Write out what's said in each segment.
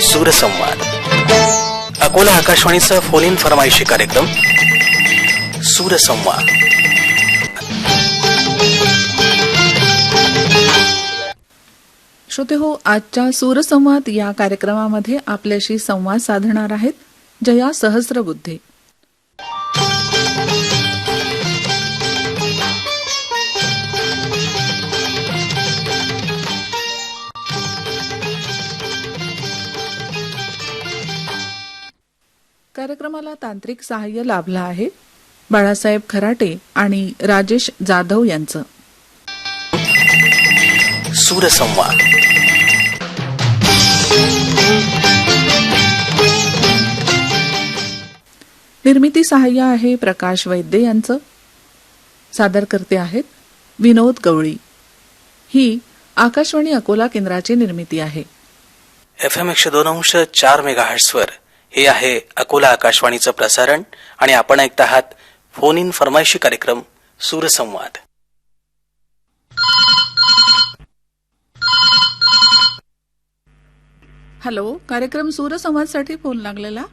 सूरसंवाद अकोला आकाशवाणीचा phone in फरमाईशी कार्यक्रम सूरसंवाद. श्रोतेहो, आजच्या सूरसंवाद या कार्यक्रमामध्ये आपल्याशी संवाद साधणार आहेत जया सहस्रबुद्धे. कार्यक्रमाला तांत्रिक सहाय्य लाभलं आहे बाळासाहेब खराटे आणि राजेश जाधव यांचं. सूरसंवाद निर्मिती सहाय्य आहे प्रकाश वैद्य यांचं. सादर करते आहेत विनोद गवळी. ही आकाशवाणी अकोला केंद्राची निर्मिती आहे. FM 102.4 मेगाहर्ट्झवर हे आहे अकोला आकाशवाणीचं प्रसारण आणि आपण ऐकत आहात फोन इन फरमाईशी कार्यक्रम सूरसंवाद. हॅलो, कार्यक्रम सूरसंवाद साठी फोन लागलेला.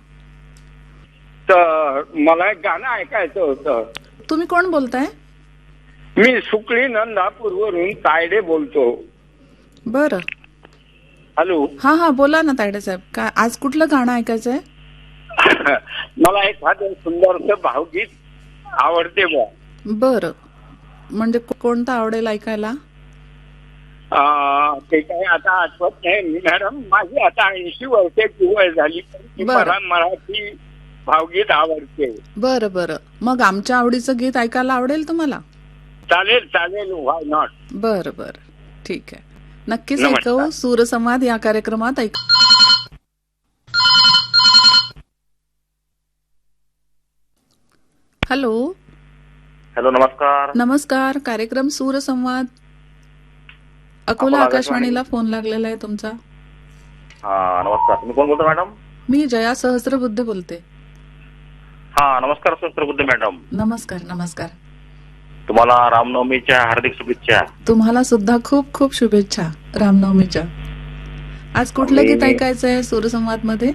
तर मला एक गाणं ऐकायचं होतं. तुम्ही कोण बोलताय? मी सुकळी नंदापूरवरून तायडे बोलतो. बरं. हॅलो. हा बोला ना तायडे साहेब. काय आज कुठलं गाणं ऐकायचंय? मला एखादं सुंदरसं भावगीत आवडते बा. बरं, म्हणजे कोणतं आवडेल ऐकायला? ते काय आता आठवत नाही मॅडम. माझी आता 80 वर्षाची वय झाली, पण मला मराठी भावगीत आवडते. बरं, मग आमच्या आवडीचं गीत ऐकायला आवडेल तुम्हाला? चालेल व्हाय नॉट. बरं, ठीक आहे, नक्कीच ऐकू. सूरसंवाद या कार्यक्रमात ऐक. हॅलो. नमस्कार. कार्यक्रम सूरसंवाद अकोला आकाशवाणीला फोन लागलेला आहे तुमचा. नमस्कार. तुम्ही कोण बोलता मॅडम? मी जया सहस्रबुद्धे बोलते. नमस्कार सहस्रबुद्धे मॅडम. नमस्कार. तुम्हाला रामनवमीच्या हार्दिक शुभेच्छा. तुम्हाला सुद्धा खूप खूप शुभेच्छा रामनवमीच्या. आज कुठलं गीत ऐकायचंय सूरसंवाद मध्ये?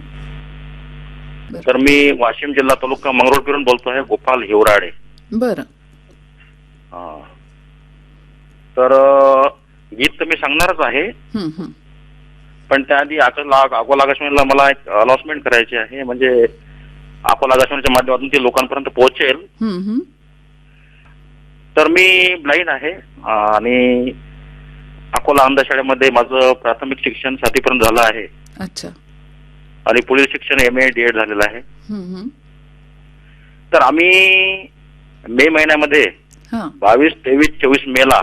तर मी वाशिम जिल्हा तालुका मंगरुळ फिरून बोलतोय, गोपाल हिवराडे. बरं. तर गीत तर मी सांगणारच आहे, पण त्याआधी अकोला आकाशवाणीला मला एक अनाउन्समेंट करायची आहे. म्हणजे अकोला आकाशवाणीच्या माध्यमातून ती लोकांपर्यंत पोहोचेल. तर मी ब्लाइंड आहे आणि अकोला अंधशाळेमध्ये माझं प्राथमिक शिक्षण 7वी पर्यंत झालं आहे. अच्छा. आणि पुढील शिक्षण MA DED झालेलं आहे. तर आम्ही मे महिन्यामध्ये 22, 23, 24 मेला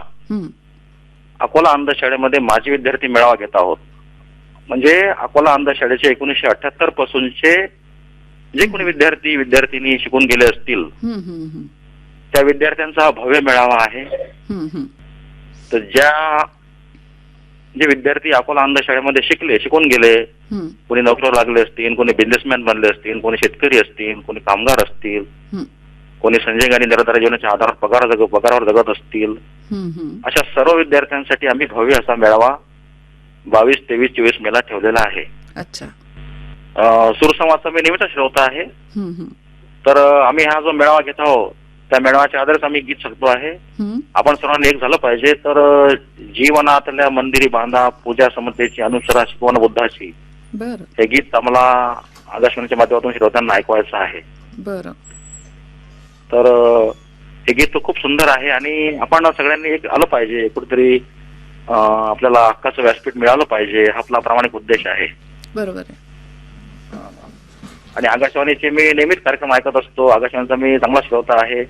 अकोला अंधशाळेमध्ये माजी विद्यार्थी मेळावा घेत आहोत. म्हणजे अकोला अंधशाळेचे 1978 पासूनचे जे कोणी विद्यार्थी शिकून गेले असतील त्या विद्यार्थ्यांचा हा भव्य मेळावा आहे. तर जे विद्यार्थी अकोला अंधशाळेमध्ये शिकून गेले, कोणी नोकरीवर लागले असतील, कोणी बिझनेसमॅन बनले असतील, कोणी शेतकरी असतील, कोणी कामगार असतील, कोणी संजय गांधी निराधार जीवनाच्या आधारावर पगारावर जगत असतील, अशा सर्व विद्यार्थ्यांसाठी आम्ही भव्य असा मेळावा 22, 23, 24 मेला ठेवलेला आहे. अच्छा. सूरसंवादचा मी नेहमीचा श्रोता आहे. तर आम्ही हा जो मेळावा घेत आहोत त्या मेळाव्याच्या आधारेच आम्ही गीत शकतो आहे. आपण सर्वांनी एक झालं पाहिजे. तर जीवनातल्या मंदिरी बांधा, पूजा समतेची अनुसरा, शिकवण बुद्धाची, हे गीत आम्हाला आकाशवाणीच्या माध्यमातून श्रोत्यांना ऐकवायचं आहे. बरं. तर हे गीत खूप सुंदर आहे आणि आपण सगळ्यांनी एक आलं पाहिजे. कुठेतरी आपल्याला हक्काचं व्यासपीठ मिळालं पाहिजे, हा आपला प्रामाणिक उद्देश आहे. बरोबर आहे. आणि आकाशवाणीचे मी नेहमीच कार्यक्रम ऐकत असतो. आकाशवाणीचा मी चांगला श्रोता आहे.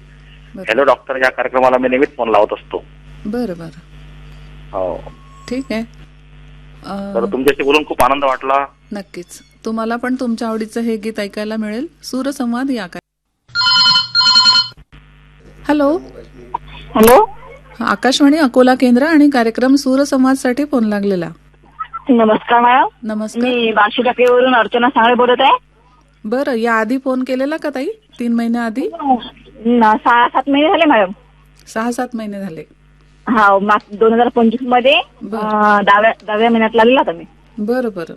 हॅलो डॉक्टर या कार्यक्रमाला मी नेहमीच फोन लावत असतो. बरं. हो, ठीक आहे. तर तुमच्याशी बोलून खूप आनंद वाटला. नक्कीच तुम्हाला पण तुमच्या आवडीचं हे गीत ऐकायला मिळेल. सूरसंवाद या. हॅलो. आकाशवाणी अकोला केंद्र आणि कार्यक्रम सूरसंवाद साठी फोन लागलेला. नमस्कार मॅडम. नमस्कार. मी बार्शी टाकेवरून अर्चना सांगळे बोलत आहे. बरं, या आधी फोन केलेला का ताई? 3 महिन्याआधी? 6-7 महिने झाले मॅडम. 6-7 महिने झाले. हा 2025 मध्ये दहाव्या महिन्यात लागला होता मी. बरं बरं.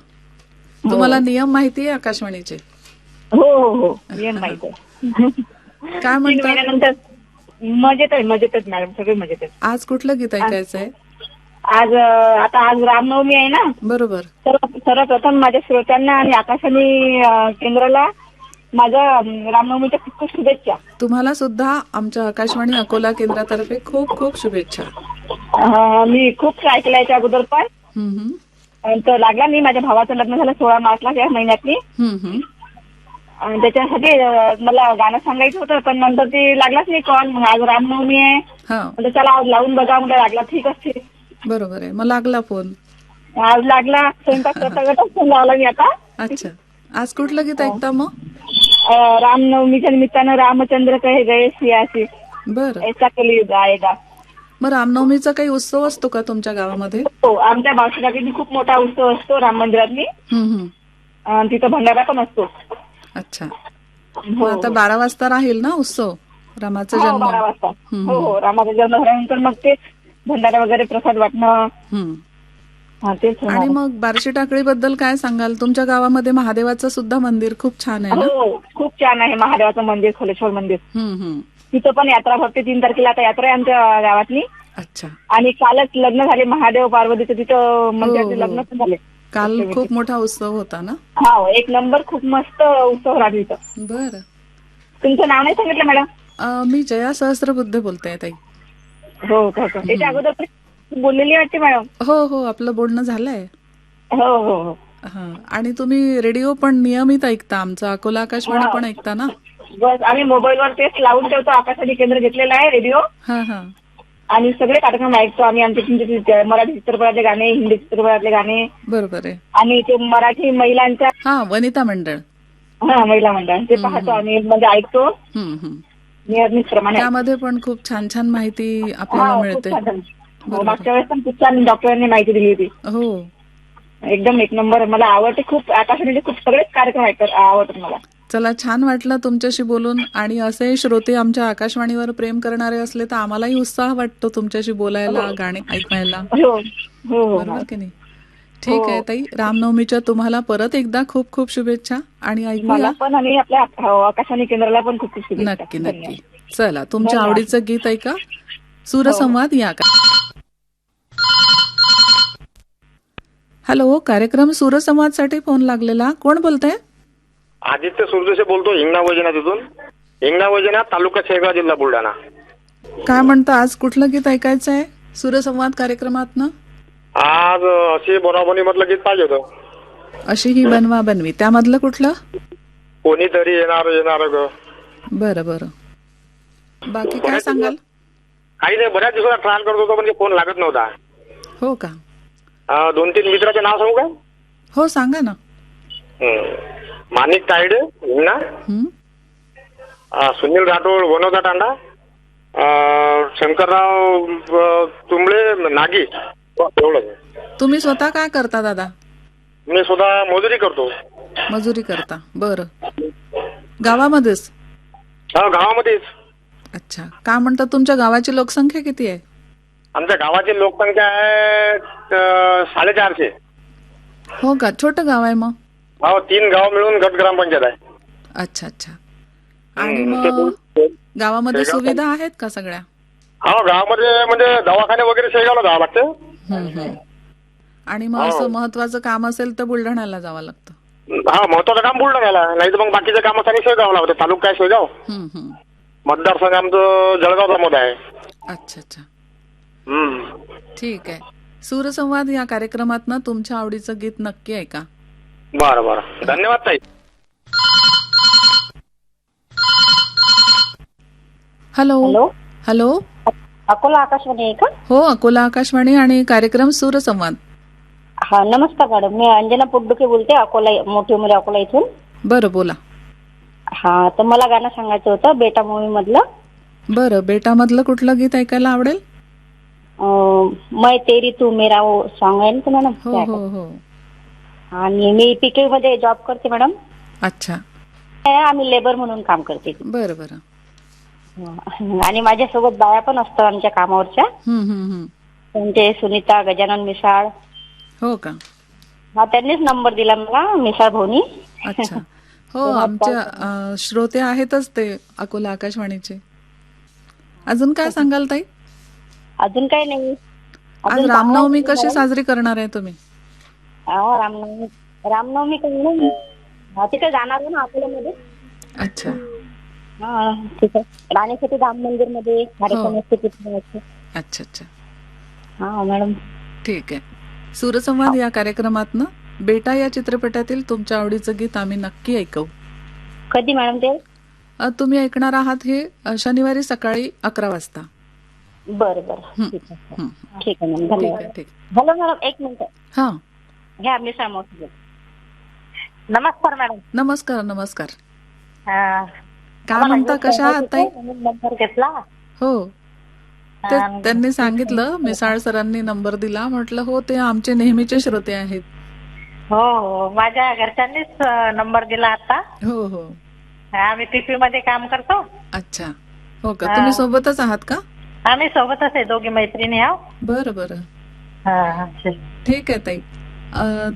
तुम्हाला नियम माहिती आहे आकाशवाणीचे? हो हो हो नियम माहित आहे. काय 3 म्हणतात? महिन्यानंतर मजेतच मॅडम, सगळे मजेत. आज कुठलं गीत ऐकायचंय? आज रामनवमी आहे ना. बरोबर. सर्वप्रथम माझ्या श्रोत्यांना आणि आकाशवाणी केंद्राला माझ्या रामनवमीच्या खूप खूप शुभेच्छा. तुम्हाला सुद्धा आमच्या आकाशवाणी अकोला केंद्रातर्फे खूप खूप शुभेच्छा. मी खूप ऐकलं याच्या अगोदर पण तर लागला नाही. माझ्या भावाचं लग्न झालं 16 मार्चला या महिन्यातली. त्याच्यासाठी मला गाणं सांगायचं होतं, पण नंतर ते लागलाच नाही कॉल. मग आज रामनवमी आहे, म्हणजे चला आज लावून बघा, म्हणजे लागला. ठीक असते. बरोबर आहे. मग लागला फोन. आज लागला. स्वयंपाक करता फोन लावला मी आता. अच्छा. आज कुठलं गीत ऐकता मग? रामनवमीच्या निमित्तानं रामचंद्र कहे गए सियासी. बरं. ऐसा कलियुग आएगा. मग रामनवमीचा काही उत्सव असतो का तुमच्या गावामध्ये? हो, आमच्या बाळशास्त्री खूप मोठा उत्सव असतो राम मंदिरातली. तिथं भंडारा पण असतो. अच्छा. आता 12 वाजता राहील ना उत्सव रामाचा जन्म? 12 वाजता. हो हो, रामाचा जन्म झाल्यानंतर मग ते भंडारा वगैरे प्रसाद वाटणं. तेच. आणि मग बार्शी टाकळी बद्दल काय सांगाल? तुमच्या गावामध्ये महादेवाचं सुद्धा मंदिर खूप छान आहे ना? हो, खूप छान आहे महादेवाचं मंदिर, खोलेश्वर मंदिर. तिथं पण यात्रा भरते. 3 तारखेला आता यात्रा आहे आमच्या गावातली. अच्छा. आणि कालच लग्न झाले महादेव पार्वतीचं, तिथं मंदिराचे लग्न पण झाले. काल खूप मोठा उत्सव होता ना? हा, 1 नंबर. खूप मस्त उत्सव राहतो इथं. बरं. तुमचं नाव नाही सांगितलं मॅडम? मी जया सहस्त्रबुद्धे बोलते ताई. हो का? त्याच्या अगोदर बोललेली वाटते मॅडम. हो हो, आपलं बोलणं झालंय. हो हो हो. आणि तुम्ही रेडिओ पण नियमित ऐकता, आमचं अकोला आकाशवाणी पण ऐकता ना? बस आम्ही मोबाईलवर तेच लावून ठेवतो. आकाशवाणी केंद्र घेतलेलं आहे रेडिओ. आणि सगळे कार्यक्रम ऐकतो आम्ही. आमचे मराठी चित्रपटातले गाणे, हिंदी चित्रपटातले गाणे. बरोबर आहे. आणि ते मराठी महिलांच्या वनिता मंडळ. महिला मंडळ ते पाहतो आम्ही, म्हणजे ऐकतो नियमितप्रमाणे. त्यामध्ये पण खूप छान छान माहिती आपल्याला मिळते. मागच्या वेळेस पण खूप छान डॉक्टरांनी माहिती दिली होती. हो, एकदम 1 नंबर. मला आवडते खूप. आकाशवाणीचे खूप सगळेच कार्यक्रम आवडतात मला. चला, छान वाटलं तुमच्याशी बोलून. आणि असे श्रोते आमच्या आकाशवाणीवर प्रेम करणारे असले तर आम्हालाही उत्साह वाटतो तुमच्याशी बोलायला, गाणे ऐकायला. बरोबर की नाही? ठीक आहे ताई, रामनवमीच्या तुम्हाला परत एकदा खूप खूप शुभेच्छा. आणि ऐकूया पण, आणि आपल्या आकाशवाणी केंद्राला पण खूप खूप शुभेच्छा. नक्की नक्की. चला, तुमच्या आवडीचं गीत ऐका. सूरसंवाद या का? हॅलो, कार्यक्रम सूरसंवाद साठी फोन लागलेला. कोण बोलतंय? आदित्य सुरदेशे बोलतो, हिंगणा वैजनाथ इथून. हिंगणा वैजनाथ, तालुका शेगाव, जिल्हा बुलढाणा. काय म्हणता, आज कुठलं गीत ऐकायचं आहे सूरसंवाद कार्यक्रमातनं? आज अशी बनवाबनी मधलं गीत पाहिजे होतं. अशी ही बनवा बनवी, त्यामधलं कुठलं? कोणीतरी येणार ग. बरं बरं. बाकी काय सांगाल? काही नाही, बऱ्याच दिवसात ट्रायल करत होतो, म्हणजे फोन लागत नव्हता. हो का? 2-3 मित्राचे नाव सांगू का? हो, सांगा ना. माणिक तायडे हिंगणा, सुनील राठोड वनोदा तांडा, शंकरराव तुंबळे नागी. एवढंच. तुम्ही स्वतः काय करता दादा? मी स्वतः मजुरी करतो. मजुरी करता. बरं. गावामध्येच? गावामध्येच. अच्छा. काय म्हणतात, तुमच्या गावाची लोकसंख्या किती आहे? आमच्या गावाची लोकसंख्या आहे 450. हो का? छोटं गाव आहे मग? हो, 3 गाव मिळून गट ग्रामपंचायत आहे. अच्छा अच्छा. आणि मग गावामध्ये सुविधा आहेत का सगळ्या? हो, गावामध्ये म्हणजे दवाखाने वगैरे शेगावला जावं लागतं. आणि मग असं महत्वाचं काम असेल तर बुलढाण्याला जावं लागतं? हा, महत्वाचं काम बुलढाण्याला, नाही तर मग बाकीच्या कामासाठी शेगावला होतं. तालुका आहे शेगाव. मतदारसंघ आमचं जळगावचा मध्ये आहे. अच्छा अच्छा. ठीक आहे. सूरसंवाद या कार्यक्रमातनं तुमच्या आवडीचं गीत नक्की ऐका. बरं बरं, धन्यवाद ताई. हॅलो हॅलो, अकोला आकाशवाणी आहे का? हो, अकोला आकाशवाणी आणि कार्यक्रम सूरसंवाद. हा, नमस्कार मॅडम. मी अंजना पोटडुके बोलते, अकोला, मोठी उमरी, अकोला इथून. बरं, बोला. हा, तर मला गाणं सांगायचं होतं बेटा मूवी मधलं. बरं, बेटा मधलं कुठलं गीत ऐकायला आवडेल? मैं तेरी तू मेरा वो सॉंग आहे ना मॅडम. हो हो हो. आणि मी पीके मध्ये जॉब करते मॅडम. अच्छा. आम्ही लेबर म्हणून काम करते. बरं बरं. आणि माझ्यासोबत बाया पण असतात आमच्या कामावरच्या. त्यांचे सुनीता गजानन मिसाळ. हो का? हा, त्यांनीच नंबर दिला मला, मिसाळ भाऊनी. अच्छा. हो, आमच्या श्रोते आहेतच ते अकोला आकाशवाणीचे. अजून काय सांगाल ताई? अजून काही नाही. आज रामनवमी कशी साजरी करणार आहे तुम्ही? रामनवमी काही नाही, तिथे जाणार ना अकोल्यामध्ये. अच्छा. हा, ठीक आहे. राणीसाठी राम मंदिर मध्ये कार्यक्रम असते तिथे. अच्छा अच्छा. हा मॅडम, ठीक आहे. सूरसंवाद या कार्यक्रमातनं बेटा या चित्रपटातील तुमच्या आवडीचं गीत आम्ही नक्की ऐकवू. कधी मॅडम ते? तुम्ही ऐकणार आहात हे शनिवारी सकाळी 11 वाजता. बरं बरं, ठीक आहे. ठीक आहे मॅडम, धन्यवाद. ठीक. हॅलो मॅडम, एक मिनिट. हा, घ्या मिसाळ मोठी. नमस्कार मॅडम. नमस्कार नमस्कार. हा, काय म्हणता, कशा आहात ताई? नंबर घेतला. हो, ते त्यांनी सांगितलं, मिसाळ सरांनी नंबर दिला. म्हटलं हो, ते आमचे नेहमीचे श्रोते आहेत. हो, माझ्या घरच्यांनीच नंबर दिला आता. हो हो, आम्ही टीपी मध्ये काम करतो. अच्छा. हो का? तुम्ही सोबतच आहात का? आम्ही सोबतच आहे, दोघी मैत्रिणी आहोत. बरं बरं, ठीक आहे ताई.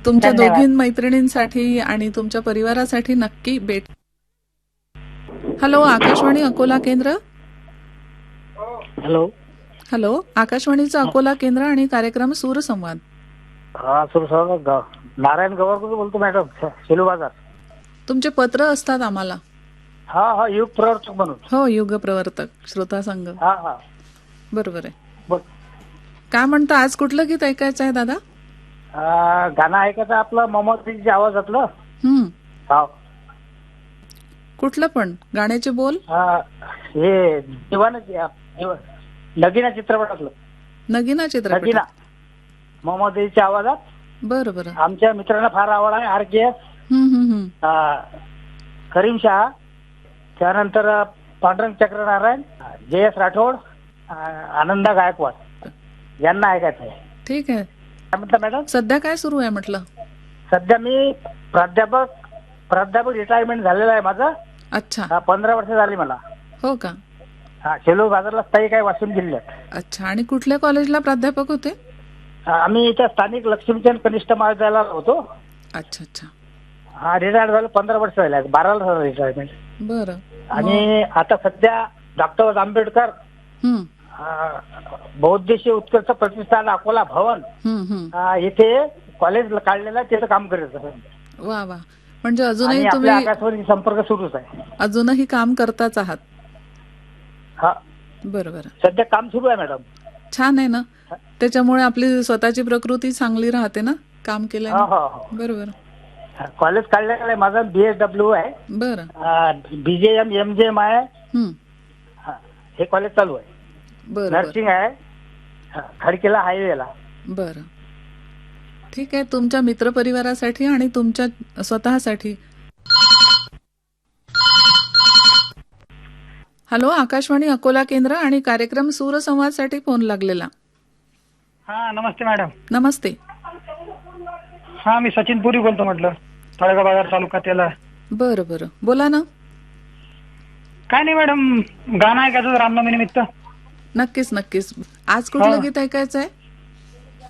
तुमच्या दोघी मैत्रिणींसाठी आणि तुमच्या परिवारासाठी नक्की भेट. हॅलो, आकाशवाणी अकोला केंद्र. हॅलो हॅलो, आकाशवाणीचं अकोला केंद्र आणि कार्यक्रम सूरसंवाद. हा, सूरसंवाद. नारायण गवारकर बोलतो मॅडम, सेलू बाजार. तुमचे पत्र असतात आम्हाला. हा, युग प्रवर्तक म्हणून. हो, युग प्रवर्तक श्रोता संघ. हा, बरोबर आहे. काय म्हणता, आज कुठलं गीत ऐकायचं आहे दादा? गाणं ऐकायचं आपलं मोहम्मदची आवाजातलं. कुठलं पण गाण्याचे बोल? हे नगीना चित्रपटातलं. नगीना चित्रपट, मोहम्मदच्या आवाजात. बरं बरं. आमच्या मित्रांना फार आवड आहे. RKS, करीम शहा, त्यानंतर पांडुरंग चक्रनारायण, JS राठोड, आनंदा गायकवाड यांना ऐकायचं आहे. ठीक आहे. काय म्हणता मॅडम? सध्या काय सुरू आहे म्हटलं? सध्या मी प्राध्यापक रिटायरमेंट झालेलं आहे माझं. अच्छा. 15 वर्ष झाली मला. हो का? सेलू बाजारला स्थायिक आहे, वाशिम जिल्ह्यात. अच्छा. आणि कुठल्या कॉलेजला प्राध्यापक होते? आम्ही इथं स्थानिक लक्ष्मीचंद कनिष्ठ महाविद्यालयाला होतो. अच्छा अच्छा. रिटायर झालं 15 वर्ष झाले. 12 झालं रिटायरमेंट. बरं. आणि आता सध्या डॉक्टर आंबेडकर बहुउद्देशीय उत्कर्ष प्रतिष्ठान अकोला भवन इथे कॉलेज काढलेलं आहे, तिथं काम करत. वा वा. म्हणजे अजूनही तुम्ही आकाशवाणी संपर्क सुरूच आहे? अजूनही काम करताच आहात? हा, बरोबर. सध्या काम सुरू आहे मॅडम. छान आहे ना. त्याच्यामुळे आपली स्वतःची प्रकृती चांगली राहते ना काम केल्याने. बरोबर. कॉलेज काढलेलं आहे माझं. BSW आहे. बरं. BJM MJM आहे. हे कॉलेज चालू आहे. नर्सिंग आहे खडकीला, हायवेला. बरं, ठीक आहे. तुमच्या मित्रपरिवारासाठी आणि तुमच्या स्वतःसाठी. हॅलो, आकाशवाणी अकोला केंद्र आणि कार्यक्रम सूरसंवाद साठी फोन लागलेला. हा, नमस्ते मॅडम. नमस्ते. हा, मी सचिन पुरी बोलतो. म्हटलं तळेगाव बाजार तालुक्यात. बरं बरं, बोला ना. काय नाही मॅडम, गाणं ऐकायचं रामनवमी निमित्त. नक्कीच नक्कीच. आज कुठलं गीत ऐकायचं आहे?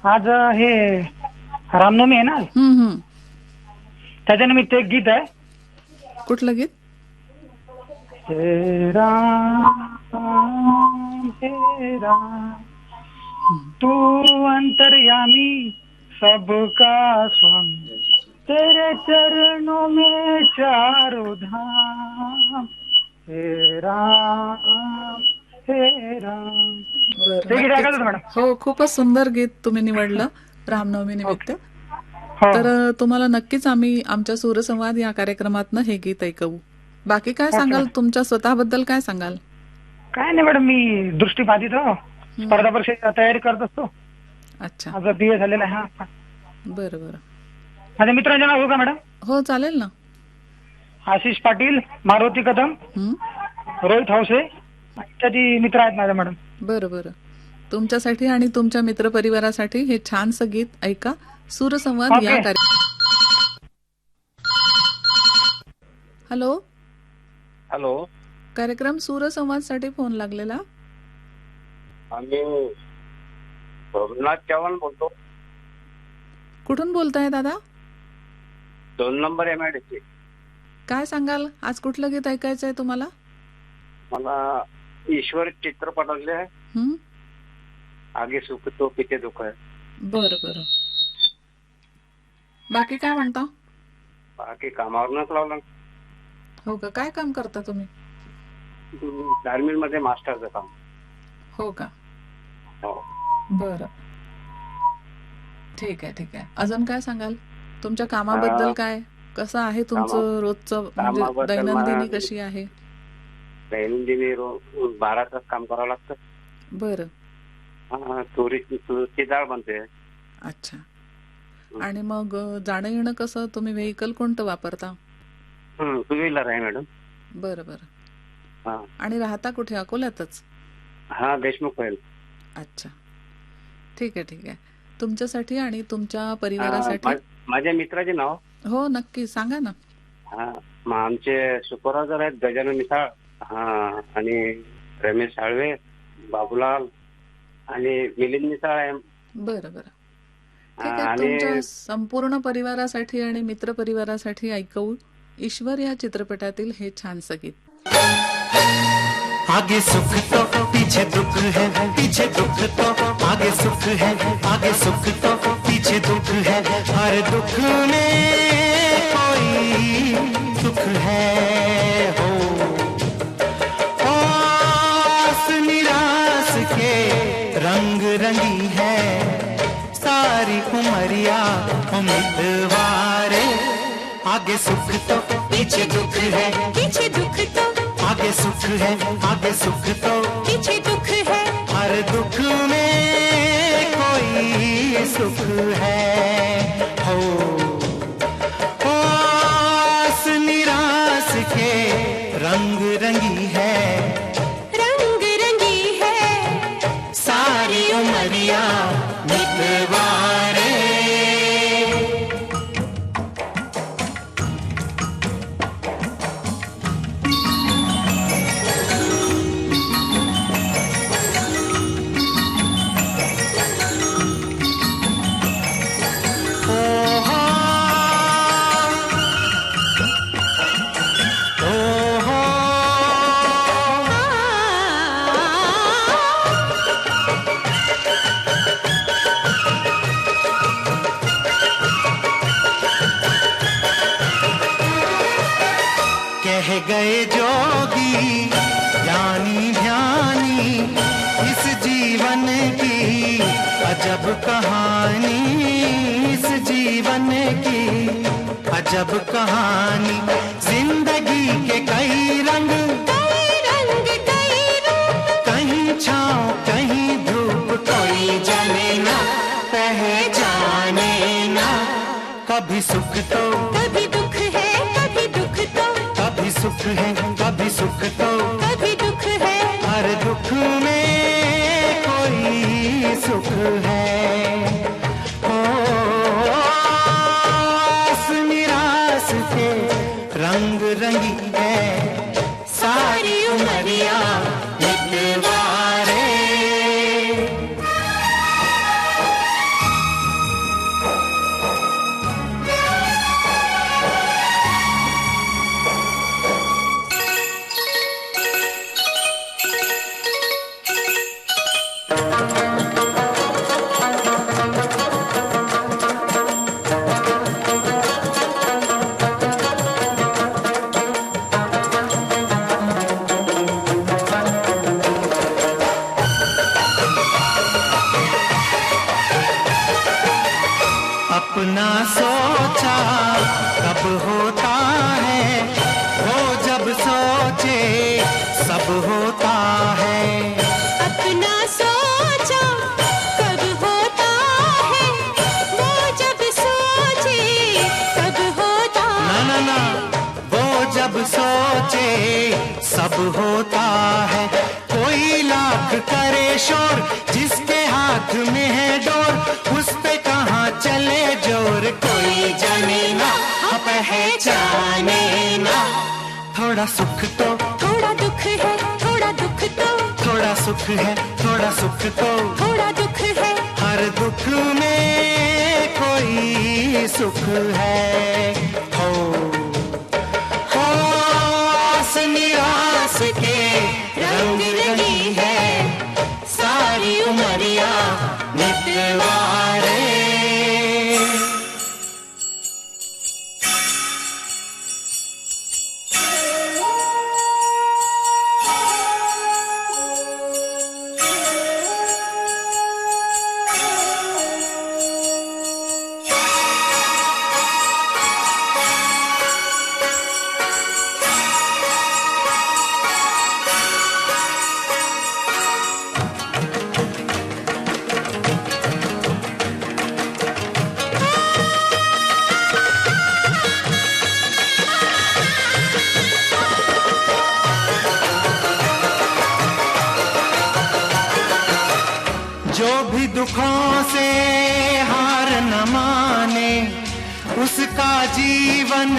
आज हे रामनवमी आहे ना, त्याच्या निमित्त एक गीत आहे. कुठलं गीत? हे राम हे राम तू अंतर्यामी सबका स्वामी, तेरे चरणों में चारों धाम, हे राम हे राम. हो, खूपच सुंदर गीत तुम्ही निवडलं रामनवमी निमित्त. तर तुम्हाला नक्कीच आम्ही आमच्या सूरसंवाद या कार्यक्रमातनं हे गीत ऐकवू. बाकी काय सांगाल, तुमच्या स्वतःबद्दल काय सांगाल? काय नाही मॅडम, मी दृष्टीबाधित स्पर्धा परीक्षेची तयारी करत असतो. अच्छा. माझं BA झालेलं आहे. हा, बरं बरं. माझ्या मित्रांचे नाव हो का मॅडम? हो, चालेल ना. आशिष पाटील, मारुती कदम, रोहित हौसे इत्यादी मित्र आहेत माझ्या मॅडम. बरं बरं. तुमच्यासाठी आणि तुमच्या मित्रपरिवारासाठी हे छानसं गीत ऐका. सूरसंवाद या कार्यक्रम. हॅलो. हॅलो. कार्यक्रम सूरसंवादसाठी फोन लागलेला. आम्ही सोमनाथ चव्हाण बोलतो. कुठून बोलताय दादा? 2 नंबर MIDC. काय सांगाल, आज कुठलं गीत ऐकायचंय तुम्हाला? मला ईश्वर चित्रपटातले आगे सुख तो पिछे दुःख आहे. बरं बरं. बाकी काय म्हणता? बाकी कामावरनच लावलं. हो का, काय काम करता तुम्ही? गारमेंट मध्ये मास्टरचं काम. हो का, हो. बरं, ठीक आहे ठीक आहे. अजून काय सांगाल तुमच्या कामाबद्दल? काय कसं आहे तुमचं रोजचं, म्हणजे दैनंदिनी कशी आहे? दैनंदिनी 12 तास काम करावं लागतं. बरं. तुरीची डाळ बनते. अच्छा. आणि मग जाणं येणं कसं, तुम्ही व्हेकल कोणतं वापरता? 2 व्हीलर आहे मॅडम. बरं बरं. आणि राहता कुठे? अकोल्यातच? हा, देशमुख पहेल. अच्छा, ठीक आहे ठीक आहे. तुमच्यासाठी आणि तुमच्या परिवारासाठी माझ्या मित्राचे नाव? हो नक्की सांगा ना. हा, आमचे सुपरवायझर आहेत गजानन मिसाळ, आणि रमेश साळवे, बाबूलाल आणि मिलिंद मिसाळ आहे. बरं बरं, ठीक आहे. तुमच्या संपूर्ण परिवारासाठी आणि मित्र परिवारासाठी ऐकवू ईश्वर या चित्रपटातील हे छानसं गीत. आगे सुख तो पीछे दुख है, पीछे दुख तो आगे सुख है, आगे सुख तो पीछे दुख है, हर दुख में कोई सुख है। हो आस निराश के रंग रंगी है, सारी उमरिया उम्मीदवारे। आगे सुख तो पीछे दुख है, पीछे दुख तो आगे सुख है, आगे सुख तो पीछे दुख है, हर दुख में कोई सुख है। हो आस निराश के रंग रंगी है, रंग रंगी है, सारी उमरिया मितवारे। कह गए जोगी ज्ञानी ध्यानी, इस जीवन की अजब कहानी, इस जीवन की अजब कहानी। जिंदगी के कई रंग, कई रंग कई रूप, कहीं छाँव कहीं धूप, कोई जले ना पहचाने ना। कभी सुख तो कभी दुख है, कभी दुख तो कभी सुख है, कभी सुख तो कभी दुख है, हर दुख में कोई सुख है। ओ आस निराश के रंग रंगी है, सारी उमरिया मितवारे। अपना सोचा कब होता है, वो जब सोचे सब होता है। अपना सोचा कब होता है, वो जब सोचे सब होता है। ना ना ना, वो जब सोचे सब होता है। कोई लाख करे शोर, जिसके हाथ में है डोर, उस पे कहाँ चले जोर, कोई जाने ना पहचाने ना। थोड़ा सुख तो थोड़ा दुख है थोड़ा दुख तो, थोड़ा सुख है थोड़ा सुख तो, थोड़ा दुख है, हर दुख में कोई सुख है। हो आस निराश के रंग रही है सारी उमरिया मितवारे। जो भी दुखों से हार न माने उसका जीवन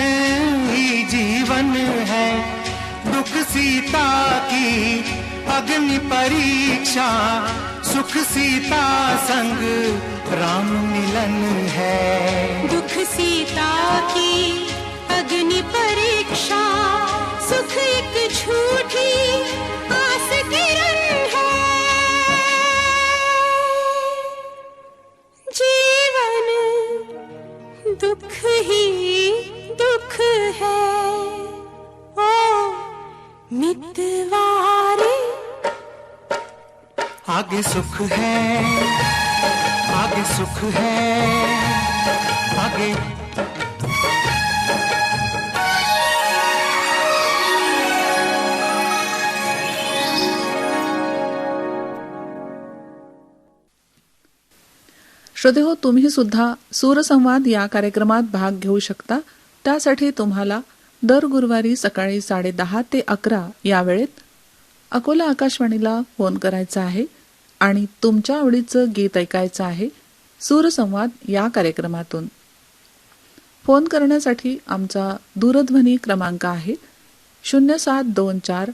ही जीवन है। दुख सीता की अग्नि परीक्षा, सुख सीता संग राम मिलन है। दुख सीता की अग्नि परीक्षा, सुख एक झूठी आस किरण है। जीवन दुख ही दुख है ओ मितवारे। आगे सुख है आगे सुख है आगे। श्रोतेहो, तुम्ही सुद्धा सूरसंवाद या कार्यक्रमात भाग घेऊ शकता. त्यासाठी तुम्हाला दर गुरुवारी सकाळी 10:30 ते 11 या वेळेत अकोला आकाशवाणीला फोन करायचा आहे आणि तुमच्या आवडीचं गीत ऐकायचं आहे सूरसंवाद या कार्यक्रमातून. फोन करण्यासाठी आमचा दूरध्वनी क्रमांक आहे 0724